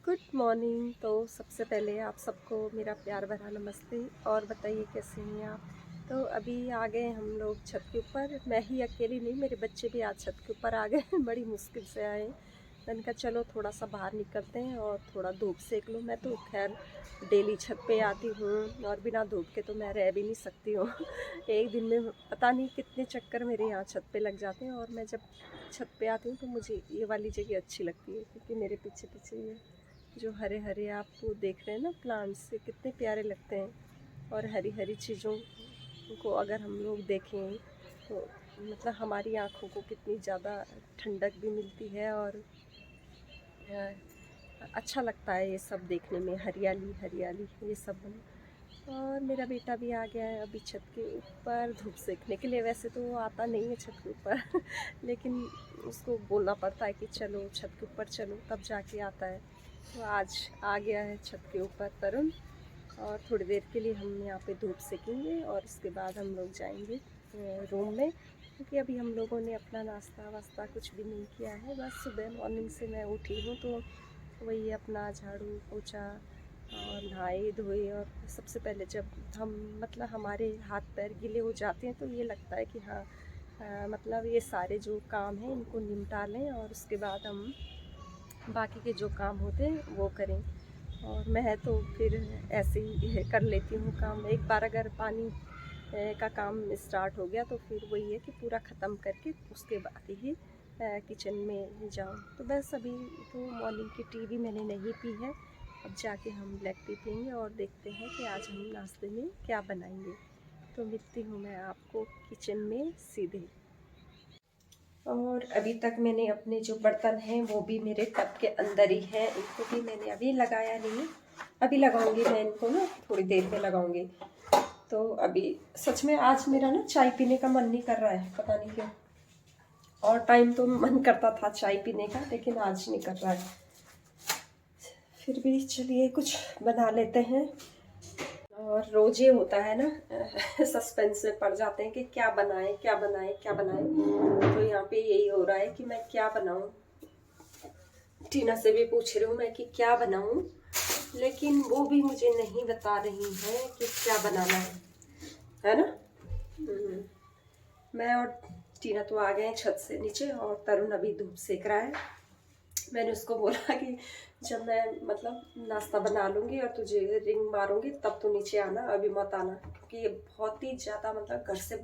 Good morning. तो सबसे पहले आप सबको मेरा प्यार भरा नमस्ते। और बताइए कैसे हैं आप। तो अभी आ गए हम लोग छत के ऊपर। मैं ही अकेली नहीं, मेरे बच्चे भी आज छत के ऊपर आ गए बड़ी मुश्किल से आए। मैंने कहा चलो थोड़ा सा बाहर निकलते हैं और थोड़ा धूप सेक लूँ। मैं तो खैर डेली छत पे आती हूँ और बिना धूप के तो मैं रह भी नहीं सकती हूँ एक दिन में पता नहीं कितने चक्कर मेरे यहाँ छत पे लग जाते हैं। और मैं जब छत पे आती हूँ तो मुझे ये वाली जगह अच्छी लगती है, क्योंकि मेरे पीछे पीछे ये जो हरे हरे आप वो देख रहे हैं ना प्लांट्स, से कितने प्यारे लगते हैं। और हरी हरी चीज़ों को अगर हम लोग देखें तो मतलब हमारी आँखों को कितनी ज़्यादा ठंडक भी मिलती है। और अच्छा लगता है ये सब देखने में, हरियाली हरियाली ये सब। और मेरा बेटा भी आ गया है अभी छत के ऊपर धूप सेकने के लिए। वैसे तो वो आता नहीं है छत के ऊपर लेकिन उसको बोलना पड़ता है कि चलो छत के ऊपर चलो, तब जाके आता है। तो आज आ गया है छत के ऊपर तरुण। और थोड़ी देर के लिए हम यहाँ पे धूप सेकेंगे और इसके बाद हम लोग जाएंगे रूम में, क्योंकि अभी हम लोगों ने अपना नाश्ता वास्ता कुछ भी नहीं किया है। बस सुबह मॉर्निंग से मैं उठी हूँ तो वही अपना झाड़ू पोछा और नहाए धोए। और सबसे पहले जब हम मतलब हमारे हाथ पैर गीले हो जाते हैं तो ये लगता है कि हाँ मतलब ये सारे जो काम हैं इनको निपटा लें और उसके बाद हम बाकी के जो काम होते हैं वो करें। और मैं तो फिर ऐसे ही कर लेती हूँ काम। एक बार अगर पानी का काम स्टार्ट हो गया तो फिर वही है कि पूरा ख़त्म करके उसके बाद ही किचन में जाऊँ। तो बस अभी तो मॉर्निंग की टी भी मैंने नहीं पी है। अब जाके हम ब्लैक टी पियेंगे और देखते हैं कि आज हम नाश्ते में क्या बनाएंगे। तो मिलती हूँ मैं आपको किचन में सीधे। और अभी तक मैंने अपने जो बर्तन हैं वो भी मेरे टब के अंदर ही हैं, इनको भी मैंने अभी लगाया नहीं। अभी लगाऊंगी मैं इनको ना, थोड़ी देर में लगाऊंगी। तो अभी सच में आज मेरा ना चाय पीने का मन नहीं कर रहा है, पता नहीं क्यों। और टाइम तो मन करता था चाय पीने का, लेकिन आज नहीं कर रहा है। फिर भी चलिए कुछ बना लेते हैं। और रोज ये होता है ना सस्पेंस में पड़ जाते हैं कि क्या बनाएं क्या बनाएं क्या बनाएं। तो यहाँ पे यही हो रहा है कि मैं क्या बनाऊं। टीना से भी पूछ रही हूँ मैं कि क्या बनाऊं, लेकिन वो भी मुझे नहीं बता रही है कि क्या बनाना है ना। हम्म। मैं और टीना तो आ गए हैं छत से नीचे और तरुण अभी धूप सेक रहा है। मैंने उसको बोला कि जब मैं मतलब नाश्ता बना लूँगी और तुझे रिंग मारूंगी तब तो नीचे आना, अभी मत आना, क्योंकि ये बहुत ही ज़्यादा मतलब घर से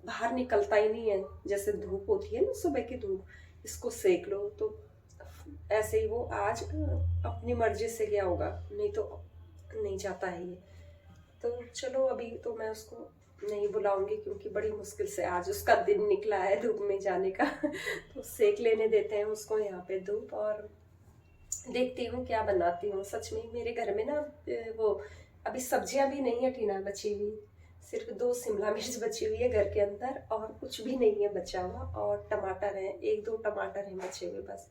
बाहर निकलता ही नहीं है। जैसे धूप होती है ना सुबह की धूप, इसको सेक लो। तो ऐसे ही वो आज अपनी मर्जी से गया होगा, नहीं तो नहीं जाता है ये। तो चलो अभी तो मैं उसको नहीं बुलाऊंगी, क्योंकि बड़ी मुश्किल से आज उसका दिन निकला है धूप में जाने का तो सेक लेने देते हैं उसको यहाँ पे धूप। और देखती हूँ क्या बनाती हूँ। सच में मेरे घर में ना वो अभी सब्जियां भी नहीं है टीना बची हुई। सिर्फ 2 शिमला मिर्च बची हुई है घर के अंदर, और कुछ भी नहीं है बचा हुआ। और टमाटर है, 1-2 टमाटर हैं बचे हुए बस।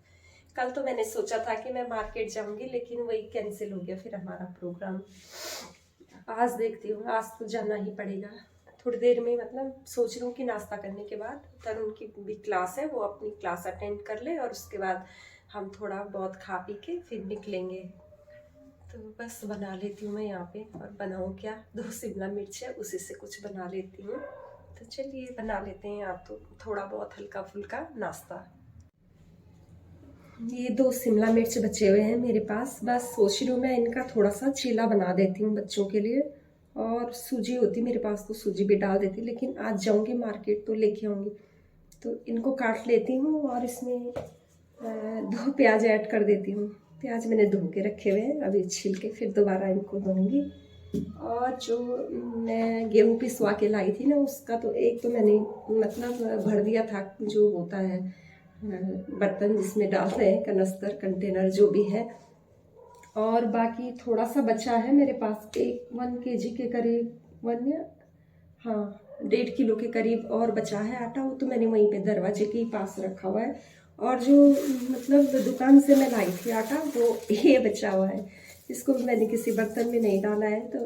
कल तो मैंने सोचा था कि मैं मार्केट जाऊंगी, लेकिन वही कैंसिल हो गया फिर हमारा प्रोग्राम। आज देखती हूँ, आज तो जाना ही पड़ेगा। थोड़ी देर में मतलब सोच रही हूँ कि नाश्ता करने के बाद तरुण की भी क्लास है, वो अपनी क्लास अटेंड कर ले और उसके बाद हम थोड़ा बहुत खा पी के फिर निकलेंगे। तो बस बना लेती हूँ मैं यहाँ पे। और बनाऊँ क्या, 2 शिमला मिर्च है उसी से कुछ बना लेती हूँ। तो चलिए बना लेते हैं आप तो थोड़ा बहुत हल्का फुल्का नाश्ता। ये 2 शिमला मिर्च बचे हुए हैं मेरे पास। बस सोच रही हूँ मैं इनका थोड़ा सा चीला बना देती हूँ बच्चों के लिए। और सूजी होती मेरे पास तो सूजी भी डाल देती, लेकिन आज जाऊँगी मार्केट तो लेके आऊँगी। तो इनको काट लेती हूँ और इसमें 2 प्याज ऐड कर देती हूँ। प्याज मैंने धो के रखे हुए हैं, अभी छील के फिर दोबारा इनको धोऊंगी। और जो मैं गेहूँ पिसवा के लाई थी ना, उसका तो एक तो मैंने मतलब भर दिया था, जो होता है बर्तन जिसमें डालते हैं, कनस्तर कंटेनर जो भी है। और बाकी थोड़ा सा बचा है मेरे पास, 1 kg के करीब, 1 या हाँ 1.5 किलो के करीब और बचा है आटा। वो तो मैंने वहीं पे दरवाजे के ही पास रखा हुआ है। और जो मतलब दुकान से मैं लाई थी आटा, वो ये बचा हुआ है। इसको मैंने किसी बर्तन में नहीं डाला है, तो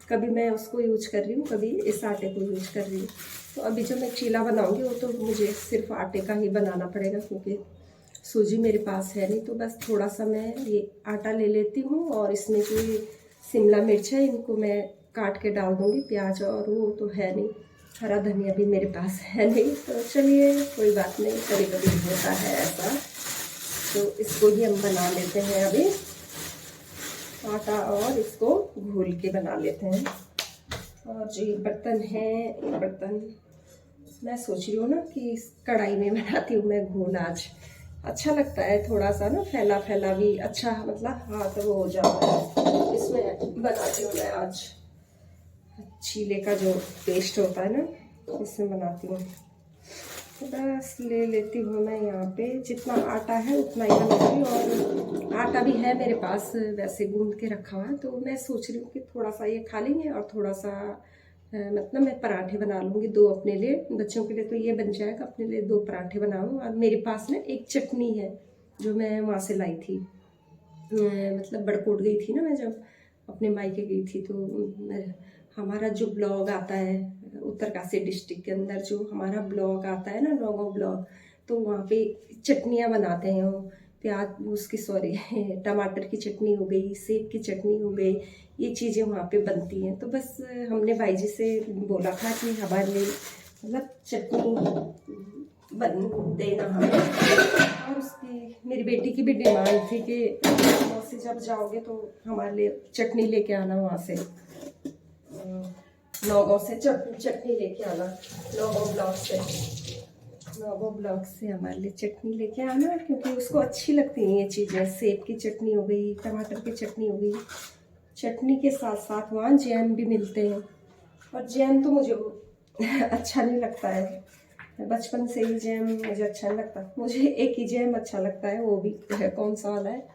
कभी मैं उसको यूज कर रही हूँ, कभी इस आटे को यूज कर रही हूँ। तो अभी जो मैं चीला बनाऊंगी वो तो मुझे सिर्फ आटे का ही बनाना पड़ेगा, क्योंकि सूजी मेरे पास है नहीं, तो बस थोड़ा सा मैं ये आटा ले लेती हूँ और इसमें जो ये शिमला मिर्च है इनको मैं काट के डाल दूँगी, प्याज और वो तो है नहीं, हरा धनिया भी मेरे पास है नहीं। तो चलिए कोई बात नहीं, कभी कभी होता है ऐसा। तो इसको ही हम बना लेते हैं अभी, आटा और इसको घोल के बना लेते हैं। और जो ये बर्तन है, ये बर्तन मैं सोच रही हूँ ना कि इस कढ़ाई में बनाती हूँ मैं घोल आज। अच्छा लगता है थोड़ा सा ना, फैला फैला भी अच्छा, मतलब हाथ वो हो जाता है। इसमें बनाती हूँ मैं आज, चीले का जो पेस्ट होता है ना, इसमें बनाती हूँ। तो बस ले लेती हूँ मैं यहाँ पे, जितना आटा है उतना ही बनाऊँगी। और आटा भी है मेरे पास वैसे गूंद के रखा हुआ है, तो मैं सोच रही हूँ कि थोड़ा सा ये खा लेंगे और थोड़ा सा मतलब मैं पराठे बना लूँगी 2 अपने लिए, बच्चों के लिए तो ये बन जाएगा, अपने लिए 2 पराठे बनाऊँ। और मेरे पास ना एक चटनी है जो मैं वहाँ से लाई थी, मतलब बड़कोट गई थी ना मैं, जब अपने मायके गई थी, तो हमारा जो ब्लॉग आता है उत्तरकाशी डिस्ट्रिक्ट के अंदर, जो हमारा ब्लॉग आता है ना, नौगांव ब्लॉग, तो वहाँ पे चटनियाँ बनाते हैं वो, प्याज उसकी सॉरी टमाटर की चटनी हो गई, सेब की चटनी हो गई, ये चीज़ें वहाँ पे बनती हैं। तो बस हमने भाई जी से बोला था कि हमारे लिए मतलब चटनी बन देना हमें। और उसकी मेरी बेटी की भी डिमांड थी कि मौसी जब जाओगे तो हमारे लिए चटनी लेके आना, वहाँ से नौगांव से चटनी लेके आना, नौगांव ब्लॉक से हमारे लिए चटनी लेके आना, क्योंकि उसको अच्छी लगती हैं ये चीज़ें। सेब की चटनी हो गई, टमाटर की चटनी हो गई, चटनी के साथ साथ वहाँ जैम भी मिलते हैं। और जैम तो मुझे अच्छा नहीं लगता है, बचपन से ही जैम मुझे अच्छा नहीं लगता। मुझे एक ही जैम अच्छा लगता है, वो भी कौन सा वाला है,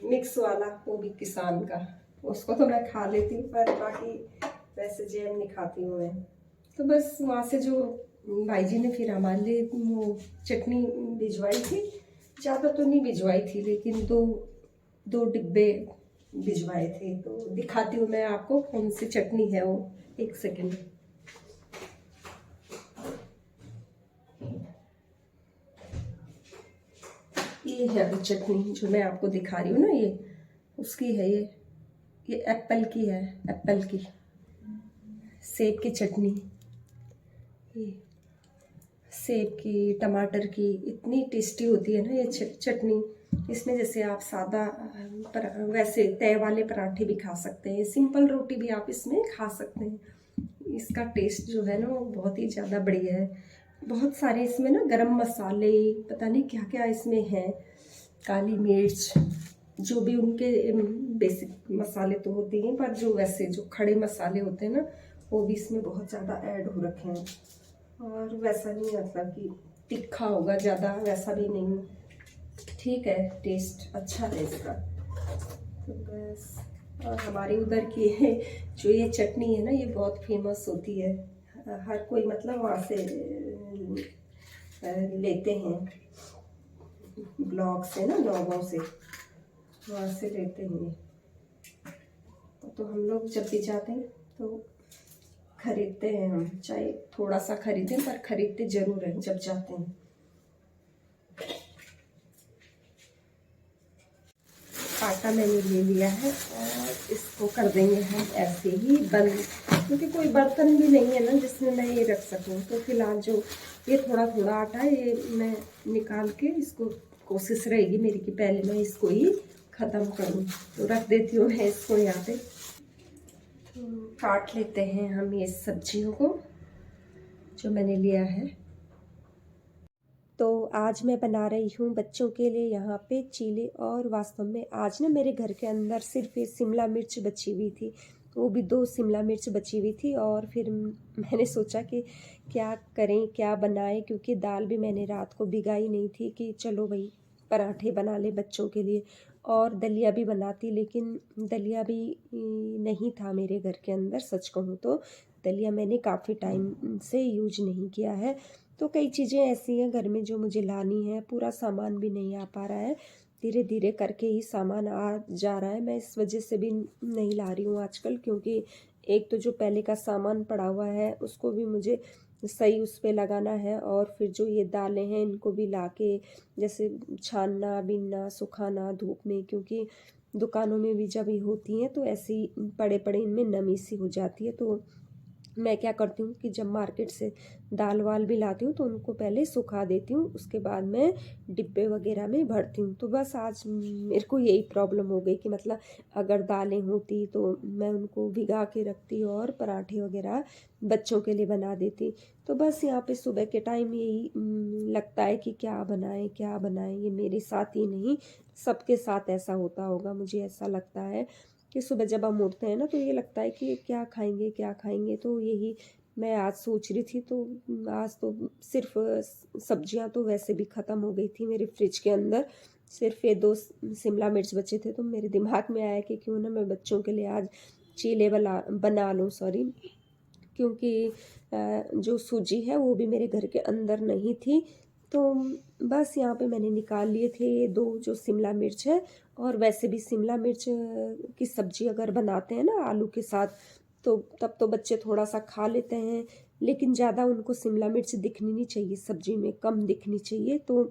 मिक्स वाला, वो भी किसान का, उसको तो मैं खा लेती हूँ, पर बाकी वैसे जैम नहीं खाती हूँ मैं। तो बस वहाँ से जो भाई जी ने फिर हमारे लिए वो चटनी भिजवाई थी, ज़्यादा तो नहीं भिजवाई थी, लेकिन 2 डिब्बे भिजवाए थे। तो दिखाती हूँ मैं आपको कौन सी चटनी है वो, एक सेकेंड। ये है वो चटनी जो मैं आपको दिखा रही हूँ ना, ये उसकी है, ये एप्पल की है, एप्पल की सेब की चटनी, ये सेब की टमाटर की इतनी टेस्टी होती है ना ये चटनी। इसमें जैसे आप सादा वैसे तय वाले पराठे भी खा सकते हैं, सिंपल रोटी भी आप इसमें खा सकते हैं। इसका टेस्ट जो है ना वो बहुत ही ज़्यादा बढ़िया है। बहुत सारे इसमें ना गरम मसाले, पता नहीं क्या क्या इसमें है, काली मिर्च, जो भी उनके बेसिक मसाले तो होते हैं, पर जो वैसे जो खड़े मसाले होते हैं ना, वो भी इसमें बहुत ज़्यादा ऐड हो रखे हैं। और वैसा नहीं मतलब कि तीखा होगा ज़्यादा, वैसा भी नहीं, ठीक है, टेस्ट अच्छा है इसका। तो बस, और हमारे उधर की जो ये चटनी है ना, ये बहुत फेमस होती है, हर कोई मतलब वहाँ से लेते हैं, ब्लॉक से ना, नौगांव से, वहाँ से लेते हैं। तो हम लोग जब भी जाते हैं तो खरीदते हैं हम, चाहे थोड़ा सा खरीदें पर खरीदते ज़रूर हैं जब जाते हैं। आटा मैंने ले लिया है और इसको कर देंगे हम ऐसे ही बंद, क्योंकि कोई बर्तन भी नहीं है ना जिसमें मैं ये रख सकूं। तो फिलहाल जो ये थोड़ा थोड़ा आटा है, ये मैं निकाल के इसको, कोशिश रहेगी मेरी कि पहले मैं इसको ही ख़त्म करूं। तो रख देती हूँ मैं इसको यहाँ पे। काट लेते हैं हम ये सब्जियों को जो मैंने लिया है। तो आज मैं बना रही हूँ बच्चों के लिए यहाँ पे चीले, और वास्तव में आज ना मेरे घर के अंदर सिर्फ ये शिमला मिर्च बची हुई थी, वो भी 2 शिमला मिर्च बची हुई थी। और फिर मैंने सोचा कि क्या करें, क्या बनाएं, क्योंकि दाल भी मैंने रात को भिगाई नहीं थी कि चलो भाई पराठे बना ले बच्चों के लिए, और दलिया भी बनाती, लेकिन दलिया भी नहीं था मेरे घर के अंदर। सच कहूँ तो दलिया मैंने काफ़ी टाइम से यूज नहीं किया है। तो कई चीज़ें ऐसी हैं घर में जो मुझे लानी है, पूरा सामान भी नहीं आ पा रहा है, धीरे धीरे करके ही सामान आ जा रहा है। मैं इस वजह से भी नहीं ला रही हूँ आजकल, क्योंकि एक तो जो पहले का सामान पड़ा हुआ है उसको भी मुझे सही उस पे लगाना है, और फिर जो ये दालें हैं इनको भी लाके जैसे छानना, बीनना, सुखाना धूप में, क्योंकि दुकानों में भी जब ये होती हैं तो ऐसे ही पड़े पड़े इनमें नमी सी हो जाती है। तो मैं क्या करती हूँ कि जब मार्केट से दाल वाल भी लाती हूँ तो उनको पहले सुखा देती हूँ, उसके बाद मैं डिब्बे वगैरह में भरती हूँ। तो बस आज मेरे को यही प्रॉब्लम हो गई कि मतलब अगर दालें होती तो मैं उनको भिगा के रखती और पराठे वगैरह बच्चों के लिए बना देती। तो बस यहाँ पे सुबह के टाइम यही लगता है कि क्या बनाएं क्या बनाएं। ये मेरे साथ ही नहीं, सबके साथ ऐसा होता होगा, मुझे ऐसा लगता है कि सुबह जब हम उठते हैं ना तो ये लगता है कि क्या खाएंगे क्या खाएंगे। तो यही मैं आज सोच रही थी। तो आज तो सिर्फ सब्जियां तो वैसे भी ख़त्म हो गई थी मेरे फ्रिज के अंदर, सिर्फ ये दो शिमला मिर्च बचे थे। तो मेरे दिमाग में आया कि क्यों ना मैं बच्चों के लिए आज चीले बना लूँ, सॉरी, क्योंकि जो सूजी है वो भी मेरे घर के अंदर नहीं थी। तो बस यहाँ पे मैंने निकाल लिए थे ये दो जो शिमला मिर्च है। और वैसे भी शिमला मिर्च की सब्जी अगर बनाते हैं ना आलू के साथ, तो तब तो बच्चे थोड़ा सा खा लेते हैं, लेकिन ज़्यादा उनको शिमला मिर्च दिखनी नहीं चाहिए सब्जी में, कम दिखनी चाहिए। तो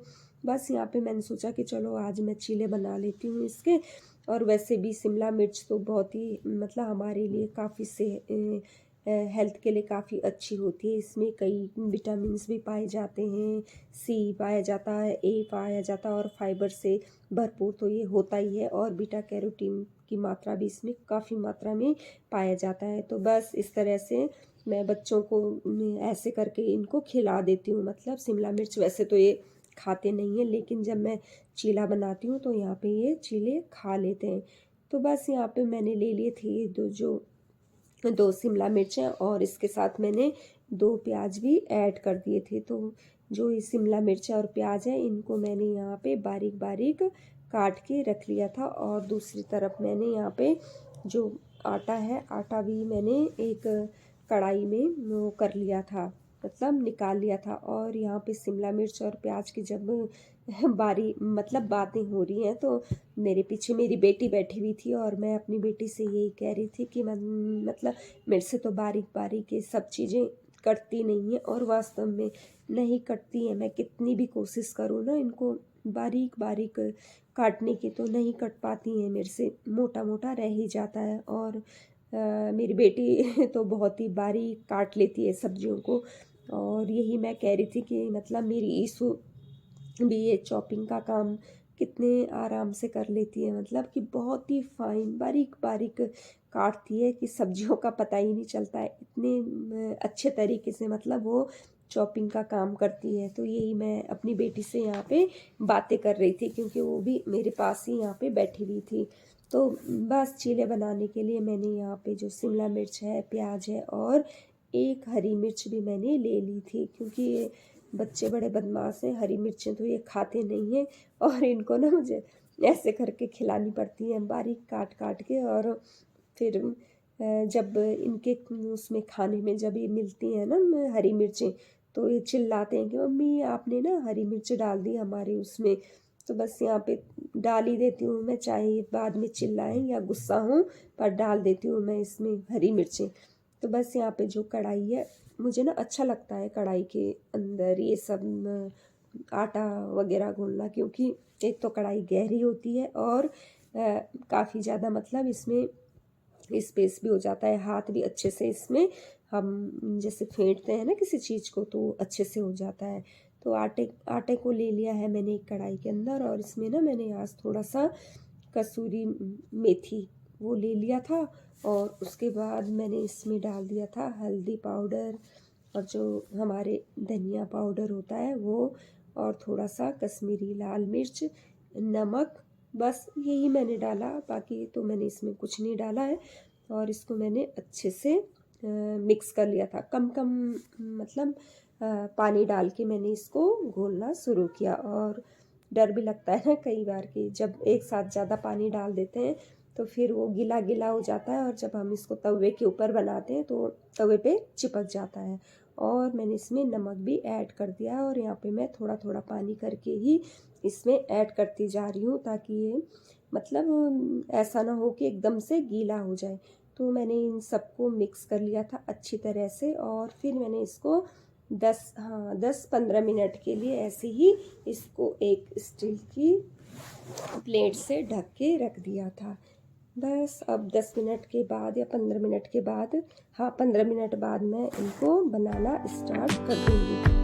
बस यहाँ पे मैंने सोचा कि चलो आज मैं चीले बना लेती हूँ इसके। और वैसे भी शिमला मिर्च तो बहुत ही मतलब हमारे लिए काफ़ी से हेल्थ के लिए काफ़ी अच्छी होती है। इसमें कई विटामिन्स भी पाए जाते हैं, सी पाया जाता है, ए पाया जाता है, और फाइबर से भरपूर तो ये होता ही है। और बीटा कैरोटीन की मात्रा भी इसमें काफ़ी मात्रा में पाया जाता है। तो बस इस तरह से मैं बच्चों को ऐसे करके इनको खिला देती हूँ। मतलब शिमला मिर्च वैसे तो ये खाते नहीं हैं, लेकिन जब मैं चीला बनाती हूँ तो यहाँ पे ये चीले खा लेते हैं। तो बस यहाँ पे मैंने ले लिए थे ये दो शिमला मिर्च हैं, और इसके साथ मैंने दो प्याज भी ऐड कर दिए थे। तो जो ये शिमला मिर्च और प्याज है इनको मैंने यहाँ पे बारीक बारीक काट के रख लिया था। और दूसरी तरफ मैंने यहाँ पे जो आटा है, आटा भी मैंने एक कढ़ाई में वो कर लिया था, मतलब निकाल लिया था। और यहाँ पे शिमला मिर्च और प्याज की जब बारी मतलब बातें हो रही हैं तो मेरे पीछे मेरी बेटी बैठी हुई थी, और मैं अपनी बेटी से यही कह रही थी कि मतलब मेरे से तो बारीक बारीक ये सब चीज़ें कटती नहीं है, और वास्तव में नहीं कटती है। मैं कितनी भी कोशिश करूँ ना इनको बारीक बारीक काटने की तो नहीं कट पाती हैं मेरे से, मोटा मोटा रह ही जाता है। और मेरी बेटी तो बहुत ही बारीक काट लेती है सब्जियों को। और यही मैं कह रही थी कि मतलब मेरी ईसु भी ये चॉपिंग का काम कितने आराम से कर लेती है, मतलब कि बहुत ही फाइन बारीक बारीक काटती है कि सब्जियों का पता ही नहीं चलता है, इतने अच्छे तरीके से मतलब वो चॉपिंग का काम करती है। तो यही मैं अपनी बेटी से यहाँ पे बातें कर रही थी, क्योंकि वो भी मेरे पास ही यहाँ पे बैठी हुई थी। तो बस चीले बनाने के लिए मैंने यहाँ पे जो शिमला मिर्च है, प्याज है, और एक हरी मिर्च भी मैंने ले ली थी, क्योंकि ये बच्चे बड़े बदमाश हैं, हरी मिर्चें तो ये खाते नहीं हैं। और इनको ना मुझे ऐसे करके खिलानी पड़ती हैं बारीक काट काट के। और फिर जब इनके उसमें खाने में जब ये मिलती हैं ना हरी मिर्चें, तो ये चिल्लाते हैं कि मम्मी आपने ना हरी मिर्च डाल दी हमारे उसमें। तो बस यहाँ पे डाल ही देती हूँ मैं, चाहे बाद में चिल्लाएं या गुस्सा हूँ, पर डाल देती हूँ मैं इसमें हरी मिर्चें। तो बस यहाँ पे जो कढ़ाई है, मुझे ना अच्छा लगता है कढ़ाई के अंदर ये सब आटा वगैरह घोलना, क्योंकि एक तो कढ़ाई गहरी होती है, और काफ़ी ज़्यादा मतलब इसमें स्पेस भी हो जाता है, हाथ भी अच्छे से इसमें हम जैसे फेंटते हैं ना किसी चीज़ को तो अच्छे से हो जाता है। तो आटे आटे को ले लिया है मैंने एक कढ़ाई के अंदर, और इसमें ना मैंने आज थोड़ा सा कसूरी मेथी वो ले लिया था। और उसके बाद मैंने इसमें डाल दिया था हल्दी पाउडर, और जो हमारे धनिया पाउडर होता है वो, और थोड़ा सा कश्मीरी लाल मिर्च, नमक, बस यही मैंने डाला, बाकी तो मैंने इसमें कुछ नहीं डाला है। और इसको मैंने अच्छे से मिक्स कर लिया था, कम कम मतलब पानी डाल के मैंने इसको घोलना शुरू किया। और डर भी लगता है ना कई बार कि जब एक साथ ज़्यादा पानी डाल देते हैं तो फिर वो गीला गीला हो जाता है, और जब हम इसको तवे के ऊपर बनाते हैं तो तवे पे चिपक जाता है। और मैंने इसमें नमक भी ऐड कर दिया है, और यहाँ पे मैं थोड़ा थोड़ा पानी करके ही इसमें ऐड करती जा रही हूँ, ताकि ये मतलब ऐसा ना हो कि एकदम से गीला हो जाए। तो मैंने इन सबको मिक्स कर लिया था अच्छी तरह से, और फिर मैंने इसको 10-15 मिनट के लिए ऐसे ही इसको एक स्टील की प्लेट से ढक के रख दिया था। बस अब 10 मिनट के बाद या 15 मिनट के बाद, 15 मिनट बाद मैं इनको बनाना स्टार्ट कर दूँगी।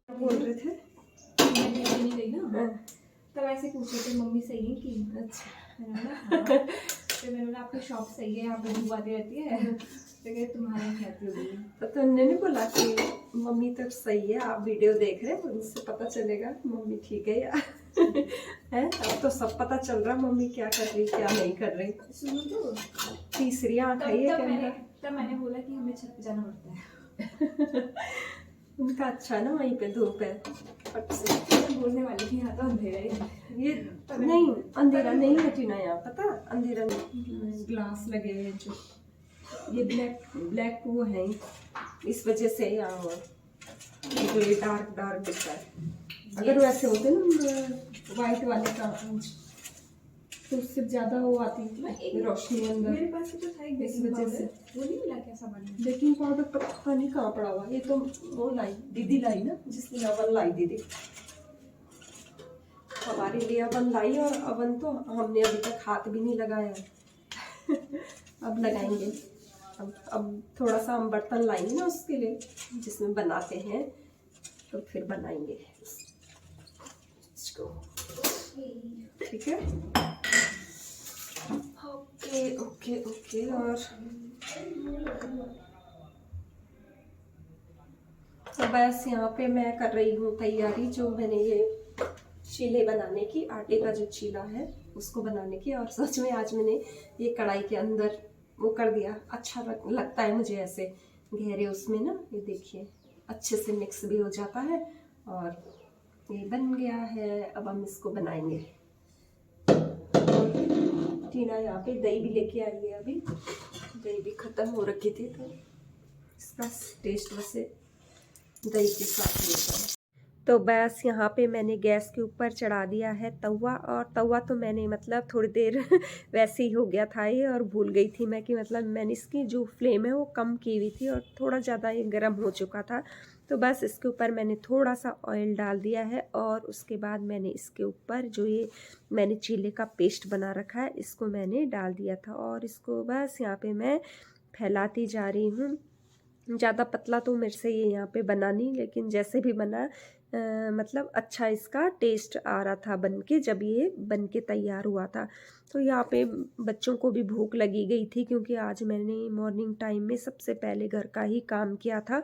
बोल रहे थे नहीं गई ना, तब ऐसे पूछे थे मम्मी सही है कि अच्छा है ना। तो मैंने बोला आपकी शॉप सही है, यहाँ पे धूप आती रहती है, तो कहे तुम्हारे यहाँ कहती होगी। तो तुमने नहीं बोला कि मम्मी तो सही है, आप वीडियो देख रहे हो उनसे पता चलेगा मम्मी ठीक है या है। अब तो सब पता चल रहा मम्मी क्या कर रही क्या नहीं कर रही। सुनो तो तीसरी आँख है ये कैमरा। तब मैंने बोला कि हमें छत पे जाना पड़ता है। उनका अच्छा ना वहीं पे धूप है, फट से बोलने वाली थी यहाँ तो अंधेरा ही ये नहीं, अंधेरा नहीं है टीना यहाँ, पता अंधेरा नहीं, ग्लास लगे हैं जो ये ब्लैक वो है, इस वजह से यहाँ हुआ जो ये डार्क दिखता है। अगर वैसे होते ना वाइट वाले का तो उससे ज्यादा वो आती रोशनी अंदर। मेरे पास तो था एक इस वजह से वो नहीं मिला क्या सामान। बेकिंग पाउडर पता नहीं कहाँ पड़ा हुआ, ये तो वो लाई दीदी लाई ना, जिसने अवन लाई दीदी हमारे लिए अवन लाई, और अवन तो हमने अभी तक हाथ भी नहीं लगाया अब लगाएंगे। अब थोड़ा सा हम बर्तन लाएंगे ना उसके लिए जिसमें बनाते हैं, तो फिर बनाएंगे इसको, ठीक है। Okay okay okay. और तो बस यहाँ पे मैं कर रही हूँ तैयारी, जो मैंने ये चीले बनाने की, आटे का जो चीला है उसको बनाने की। और सच में आज मैंने ये कढ़ाई के अंदर वो कर दिया, अच्छा लगता है मुझे ऐसे गहरे उसमें ना, ये देखिए अच्छे से मिक्स भी हो जाता है। और ये बन गया है, अब हम इसको बनाएंगे। टीना यहाँ पे दही भी लेके आई है, अभी दही भी ख़त्म हो रखी थी तो इसका टेस्ट वैसे दही के साथ होता है। तो बस यहाँ पे मैंने गैस के ऊपर चढ़ा दिया है तवा, और तवा तो मैंने मतलब थोड़ी देर वैसे ही हो गया था ये, और भूल गई थी मैं कि मतलब मैंने इसकी जो फ्लेम है वो कम की हुई थी और थोड़ा ज़्यादा ये गर्म हो चुका था। तो बस इसके ऊपर मैंने थोड़ा सा ऑयल डाल दिया है, और उसके बाद मैंने इसके ऊपर जो ये मैंने चीले का पेस्ट बना रखा है इसको मैंने डाल दिया था, और इसको बस यहाँ पे मैं फैलाती जा रही हूँ। ज़्यादा पतला तो मेरे से ये यहाँ पे बना नहीं, लेकिन जैसे भी बना मतलब अच्छा इसका टेस्ट आ रहा था बन के, जब ये बन के तैयार हुआ था। तो यहाँ पे बच्चों को भी भूख लगी गई थी, क्योंकि आज मैंने मॉर्निंग टाइम में सबसे पहले घर का ही काम किया था,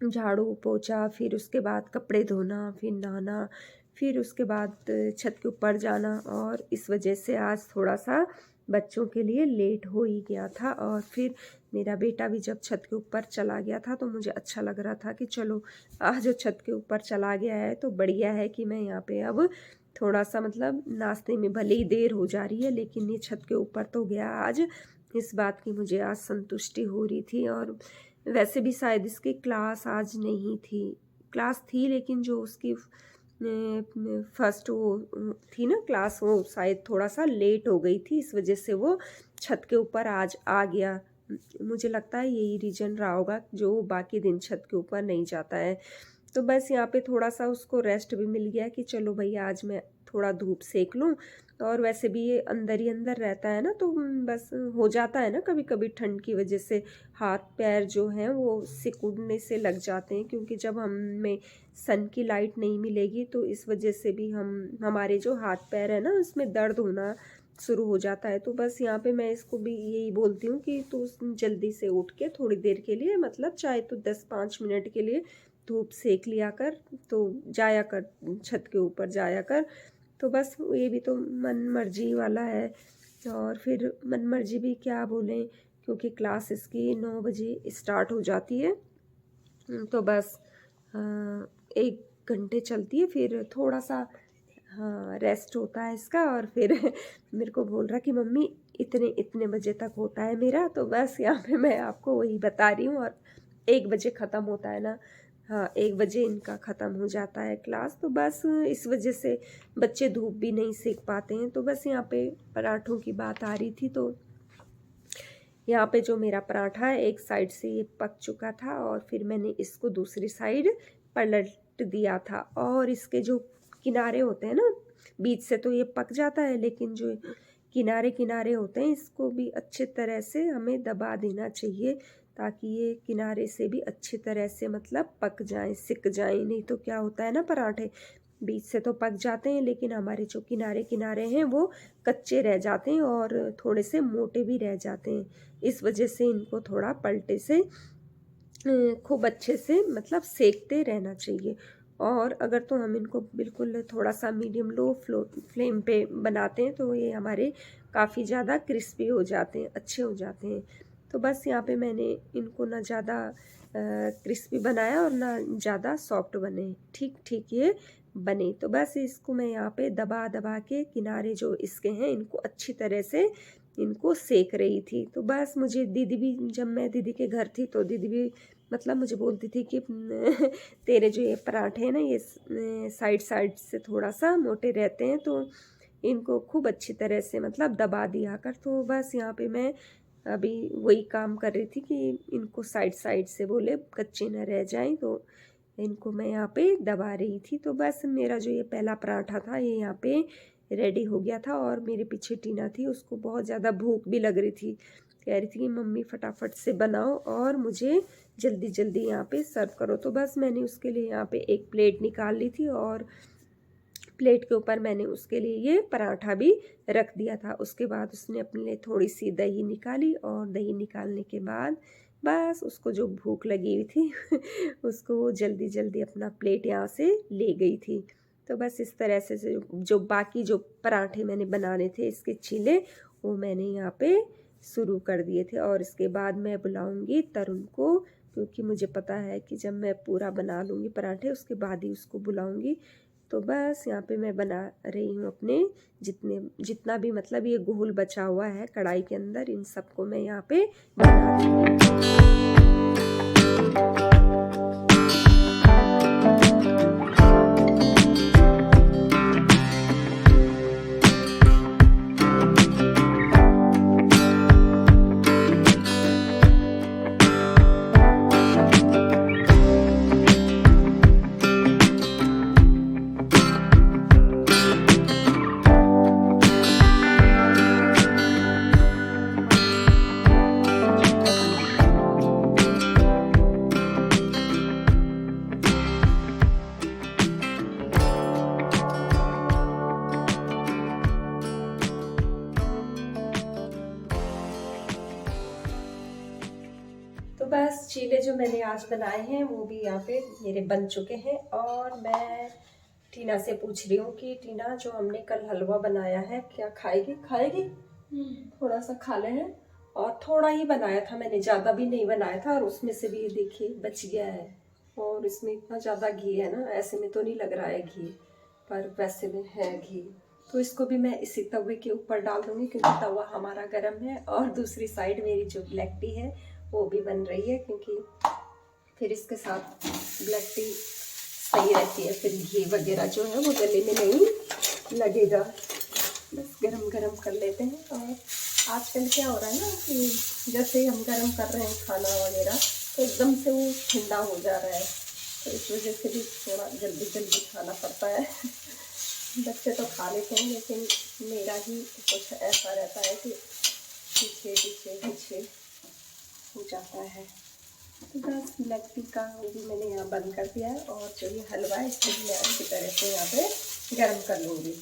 झाड़ू पोछा, फिर उसके बाद कपड़े धोना, फिर नहाना, फिर उसके बाद छत के ऊपर जाना, और इस वजह से आज थोड़ा सा बच्चों के लिए लेट हो ही गया था। और फिर मेरा बेटा भी जब छत के ऊपर चला गया था तो मुझे अच्छा लग रहा था कि चलो आज जो छत के ऊपर चला गया है तो बढ़िया है कि मैं यहाँ पे अब थोड़ा सा मतलब नाश्ते में भले ही देर हो जा रही है लेकिन ये छत के ऊपर तो गया आज। इस बात की मुझे आज संतुष्टि हो रही थी। और वैसे भी शायद इसकी क्लास आज नहीं थी, क्लास थी लेकिन जो उसकी फर्स्ट वो थी ना क्लास, वो शायद थोड़ा सा लेट हो गई थी, इस वजह से वो छत के ऊपर आज आ गया। मुझे लगता है यही रीज़न रहा होगा जो बाकी दिन छत के ऊपर नहीं जाता है। तो बस यहाँ पे थोड़ा सा उसको रेस्ट भी मिल गया कि चलो भैया आज मैं थोड़ा धूप सेक लूँ। और वैसे भी ये अंदर ही अंदर रहता है ना तो बस हो जाता है ना कभी कभी ठंड की वजह से हाथ पैर जो हैं वो सिकुड़ने से लग जाते हैं, क्योंकि जब हमें सन की लाइट नहीं मिलेगी तो इस वजह से भी हमारे जो हाथ पैर है ना उसमें दर्द होना शुरू हो जाता है। तो बस यहाँ पे मैं इसको भी यही बोलती हूँ कि तू जल्दी से उठ के थोड़ी देर के लिए मतलब चाहे तो 10-5 मिनट के लिए धूप सेक लिया कर, तो जाया कर छत के ऊपर जाया कर। तो बस ये भी तो मन मर्जी वाला है। और फिर मन मर्जी भी क्या बोलें, क्योंकि क्लास इसकी 9 बजे स्टार्ट हो जाती है। तो बस 1 घंटे चलती है, फिर थोड़ा सा हाँ रेस्ट होता है इसका। और फिर मेरे को बोल रहा कि मम्मी इतने इतने बजे तक होता है मेरा। तो बस यहाँ पे मैं आपको वही बता रही हूँ। और 1 बजे ख़त्म होता है ना, हाँ 1 बजे इनका ख़त्म हो जाता है क्लास। तो बस इस वजह से बच्चे धूप भी नहीं सेक पाते हैं। तो बस यहाँ पे पराठों की बात आ रही थी, तो यहाँ पे जो मेरा पराठा है एक साइड से ये पक चुका था और फिर मैंने इसको दूसरी साइड पलट दिया था। और इसके जो किनारे होते हैं ना, बीच से तो ये पक जाता है लेकिन जो किनारे किनारे होते हैं इसको भी अच्छे तरह से हमें दबा देना चाहिए, ताकि ये किनारे से भी अच्छी तरह से मतलब पक जाएं, सिक जाएं। नहीं तो क्या होता है ना, पराठे बीच से तो पक जाते हैं लेकिन हमारे जो किनारे किनारे हैं वो कच्चे रह जाते हैं और थोड़े से मोटे भी रह जाते हैं। इस वजह से इनको थोड़ा पलटे से खूब अच्छे से मतलब सेकते रहना चाहिए। और अगर तो हम इनको बिल्कुल थोड़ा सा मीडियम लो फ्लेम पे बनाते हैं तो ये हमारे काफ़ी ज़्यादा क्रिस्पी हो जाते हैं, अच्छे हो जाते हैं। तो बस यहाँ पे मैंने इनको ना ज़्यादा क्रिस्पी बनाया और ना ज़्यादा सॉफ्ट बने, ठीक ठीक ये बने। तो बस इसको मैं यहाँ पे दबा दबा के किनारे जो इसके हैं इनको अच्छी तरह से इनको सेक रही थी। तो बस मुझे दीदी भी, जब मैं दीदी के घर थी तो दीदी भी मतलब मुझे बोलती थी कि तेरे जो ये पराठे हैं ना ये साइड साइड से थोड़ा सा मोटे रहते हैं तो इनको खूब अच्छी तरह से मतलब दबा दिया कर। तो बस यहाँ पे मैं अभी वही काम कर रही थी कि इनको साइड साइड से बोले कच्चे न रह जाएं, तो इनको मैं यहाँ पे दबा रही थी। तो बस मेरा जो ये पहला पराठा था ये यहाँ पे रेडी हो गया था। और मेरे पीछे टीना थी, उसको बहुत ज़्यादा भूख भी लग रही थी, कह रही थी कि मम्मी फटाफट से बनाओ और मुझे जल्दी जल्दी यहाँ पे सर्व करो। तो बस मैंने उसके लिए यहाँ पे एक प्लेट निकाल ली थी और प्लेट के ऊपर मैंने उसके लिए ये पराठा भी रख दिया था। उसके बाद उसने अपने लिए थोड़ी सी दही निकाली और दही निकालने के बाद बस उसको जो भूख लगी हुई थी उसको जल्दी जल्दी अपना प्लेट यहाँ से ले गई थी। तो बस इस तरह से जो बाकी जो पराठे मैंने बनाने थे इसके चीले वो मैंने यहाँ पे शुरू कर दिए थे। और इसके बाद मैं बुलाऊंगी तरुण को, क्योंकि मुझे पता है कि जब मैं पूरा बना लूँगी पराठे उसके बाद ही उसको बुलाऊंगी। तो बस यहाँ पे मैं बना रही हूँ अपने जितना भी मतलब ये घोल बचा हुआ है कढ़ाई के अंदर, इन सबको मैं यहाँ पे बना रही हूँ। तो बस चीले जो मैंने आज बनाए हैं वो भी यहाँ पे मेरे बन चुके हैं। और मैं टीना से पूछ रही हूँ कि टीना जो हमने कल हलवा बनाया है क्या खाएगी? थोड़ा सा खा ले हैं। और थोड़ा ही बनाया था मैंने, ज़्यादा भी नहीं बनाया था, और उसमें से भी देखिए बच गया है। और इसमें इतना ज़्यादा घी है ना, ऐसे में तो नहीं लग रहा है घी, पर वैसे में है घी। तो इसको भी मैं इसी तवे के ऊपर डाल दूँगी, क्योंकि तवा हमारा गर्म है। और दूसरी साइड मेरी जो ब्लैक टी है वो भी बन रही है, क्योंकि फिर इसके साथ ब्लैक टी सही रहती है, फिर घी वगैरह जो है वो गले में नहीं लगेगा। बस गरम गरम कर लेते हैं। और आजकल क्या हो रहा है ना कि जैसे हम गरम कर रहे हैं खाना वगैरह, तो एकदम से वो ठंडा हो जा रहा है, तो इस वजह से भी थोड़ा जल्दी जल्दी खाना पड़ता है। बच्चे तो खा लेते हैं, लेकिन मेरा ही कुछ ऐसा रहता है कि पीछे पीछे पीछे हो जाता है। तो बस ब्लैक टी का वो भी मैंने यहाँ बंद कर दिया है। और जो ये हलवा है इसको भी मैं अच्छी तरह से यहाँ पे गर्म कर लूँगी।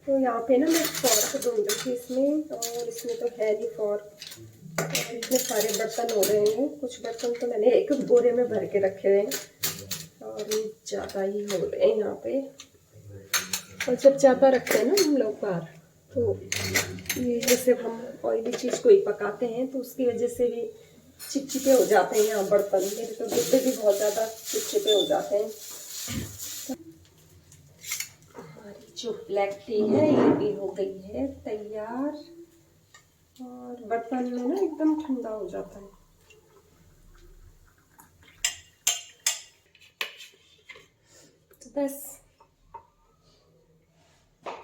तो यहाँ पे ना मैं फॉर्क दूँगी थी इसमें, और इसमें तो है नहीं फॉर्क। और इतने सारे बर्तन हो रहे हैं, कुछ बर्तन तो मैंने एक बोरे में भर के रखे हुए हैं, और ज़्यादा ही हो रहे हैं यहाँ पे। और जब ज़्यादा रखते हैं ना हम लोग बाहर, तो ये जैसे हम ऑयली चीज़ कोई पकाते हैं तो उसकी वजह से भी चिपचिपे हो जाते हैं यहाँ बर्तन। मेरे तो डिब्बे भी बहुत ज़्यादा चिपचिपे हो जाते हैं। हमारी जो ब्लैक टी है ये भी हो गई है तैयार, और बर्तन में ना एकदम ठंडा हो जाता है।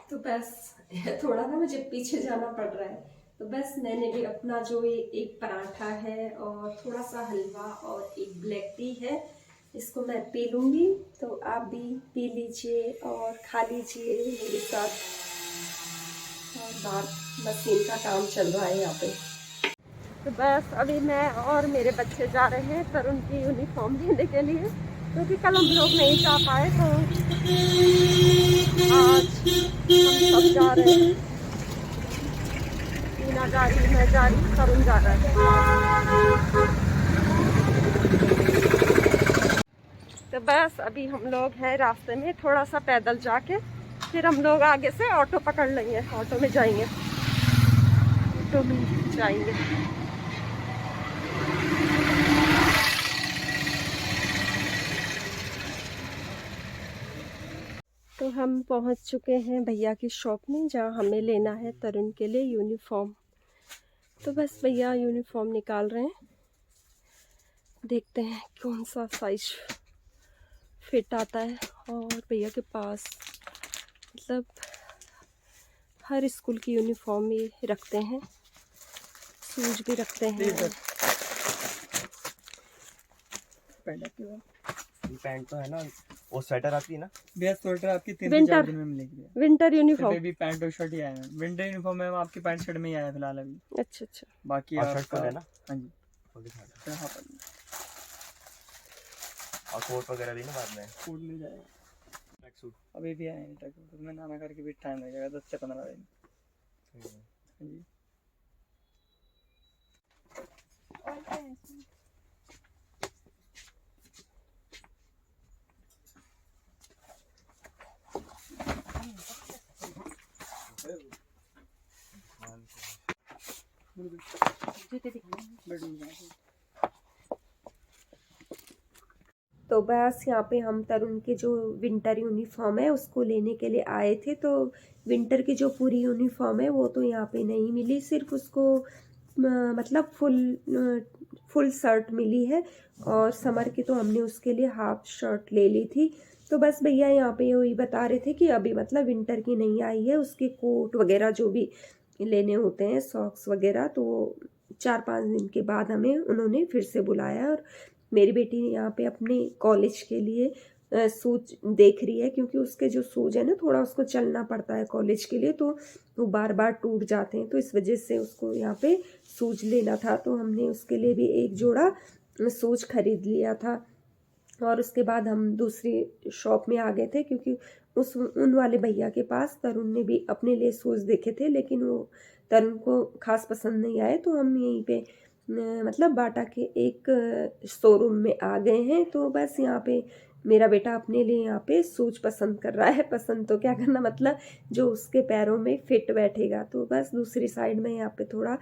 तो बस थोड़ा ना मुझे पीछे जाना पड़ रहा है। तो बस मैंने भी अपना जो ये एक पराठा है और थोड़ा सा हलवा और एक ब्लैक टी है, इसको मैं पी लूँगी। तो आप भी पी लीजिए और खा लीजिए मेरे साथ। और बाहर मशीन का काम चल रहा है यहाँ पे। तो बस अभी मैं और मेरे बच्चे जा रहे हैं तरुण की यूनिफॉर्म लेने के लिए, क्योंकि कल हम लोग नहीं जा पाए, तो आज हम सब जा रहे हैं। टीना जा रही, मैं जा रही, तरुण जा रहा है। तो बस अभी हम लोग हैं रास्ते में, थोड़ा सा पैदल जाके फिर हम लोग आगे से ऑटो पकड़ लेंगे, ऑटो में जाएंगे, ऑटो में जाएंगे। तो हम पहुंच चुके हैं भैया की शॉप में, जहां हमें लेना है तरुण के लिए यूनिफॉर्म। तो बस भैया यूनिफॉर्म निकाल रहे हैं, देखते हैं कौन सा साइज फिट आता है। और भैया के पास मतलब हर स्कूल की यूनिफॉर्म ये रखते हैं, शूज भी रखते हैं। पैंट तो है ना, वो स्वेटर आती है ना भैया, स्वेटर आपकी 3 से विंटर 4 दिन में मिलेगी भैया। विंटर सिर्फ यूनिफॉर्म। अभी पैंट और शर्ट ही आया है। विंटर यूनिफॉर्म में आपकी पैंट शर्ट में ही आया है फिलहाल अभी। अच्छा अच्छा। बाकी और शर्ट आपका कोट है ना। हाँ जी, वो दिखा दो। तो यहाँ पर और कोट वगैरह भी ना बाद में, फूड मिल जाएगा। Track suit. अभी भी आए नहीं तक, तो मैं नाना करके भी टाइम लगेगा 10 से 15 दिन। हाँ जी। तो बस यहाँ पे हम तरुण के जो विंटर यूनिफॉर्म है उसको लेने के लिए आए थे। तो विंटर की जो पूरी यूनिफॉर्म है वो तो यहाँ पे नहीं मिली, सिर्फ उसको मतलब फुल शर्ट मिली है। और समर की तो हमने उसके लिए हाफ शर्ट ले ली थी। तो बस भैया यहाँ पे वही बता रहे थे कि अभी मतलब विंटर की नहीं आई है, उसके कोट वगैरह जो भी लेने होते हैं, सॉक्स वगैरह, तो 4-5 दिन के बाद हमें उन्होंने फिर से बुलाया। और मेरी बेटी यहाँ पे अपने कॉलेज के लिए शूज देख रही है, क्योंकि उसके जो शूज है ना, थोड़ा उसको चलना पड़ता है कॉलेज के लिए, तो वो बार बार टूट जाते हैं, तो इस वजह से उसको यहाँ पे शूज लेना था। तो हमने उसके लिए भी एक जोड़ा शूज खरीद लिया था। और उसके बाद हम दूसरी शॉप में आ गए थे, क्योंकि उन वाले भैया के पास तरुण ने भी अपने लिए शूज़ देखे थे, लेकिन वो तरुण को खास पसंद नहीं आए। तो हम यहीं पे मतलब बाटा के एक शोरूम में आ गए हैं। तो बस यहाँ पे मेरा बेटा अपने लिए यहाँ पे शूज पसंद कर रहा है। पसंद तो क्या करना, मतलब जो उसके पैरों में फिट बैठेगा। तो बस दूसरी साइड में यहाँ पे थोड़ा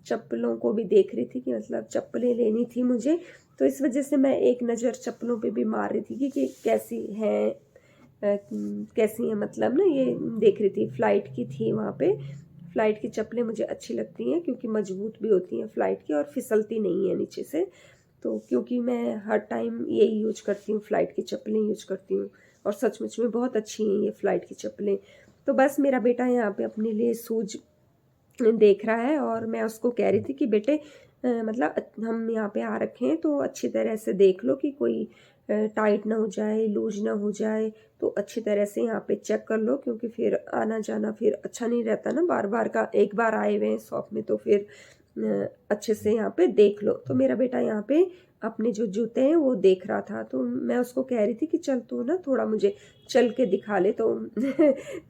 चप्पलों को भी देख रही थी कि मतलब चप्पलें लेनी थी मुझे, तो इस वजह से मैं एक नज़र चप्पलों पे भी मार रही थी कि कैसी हैं कैसी हैं, मतलब ना ये देख रही थी। फ़्लाइट की थी वहाँ पे। फ़्लाइट की चप्पलें मुझे अच्छी लगती हैं क्योंकि मजबूत भी होती हैं फ़्लाइट की और फिसलती नहीं है नीचे से। तो क्योंकि मैं हर टाइम यही यूज करती हूँ, फ़्लाइट की चप्पलें यूज करती हूँ और सचमुच में बहुत अच्छी हैं ये फ़्लाइट की चप्पलें। तो बस मेरा बेटा यहाँ पे अपने लिए शूज देख रहा है और मैं उसको कह रही थी कि बेटे मतलब हम यहाँ पे आ रखे हैं तो अच्छी तरह से देख लो कि कोई टाइट ना हो जाए, लूज ना हो जाए, तो अच्छी तरह से यहाँ पे चेक कर लो क्योंकि फिर आना जाना फिर अच्छा नहीं रहता ना, बार बार का। एक बार आए हुए हैं शॉप में तो फिर अच्छे से यहाँ पे देख लो। तो मेरा बेटा यहाँ पे अपने जो जूते हैं वो देख रहा था, तो मैं उसको कह रही थी कि चल तू ना थोड़ा मुझे चल के दिखा ले। तो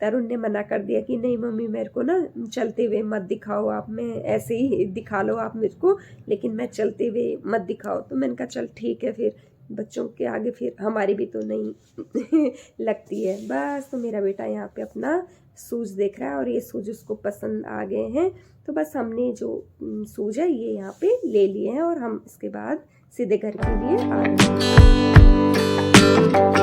तरुण ने मना कर दिया कि नहीं मम्मी मेरे को ना चलते हुए मत दिखाओ आप, मैं ऐसे ही दिखा लो आप मेरे को, लेकिन मैं चलते हुए मत दिखाओ। तो मैंने कहा चल ठीक है, फिर बच्चों के आगे फिर हमारी भी तो नहीं लगती है। बस तो मेरा बेटा यहाँ पे अपना शूज़ देख रहा है और ये शूज़ उसको पसंद आ गए हैं। तो बस हमने जो शूज़ है ये यहाँ पे ले लिए हैं और हम इसके बाद सीधे घर के लिए आ रहे हैं।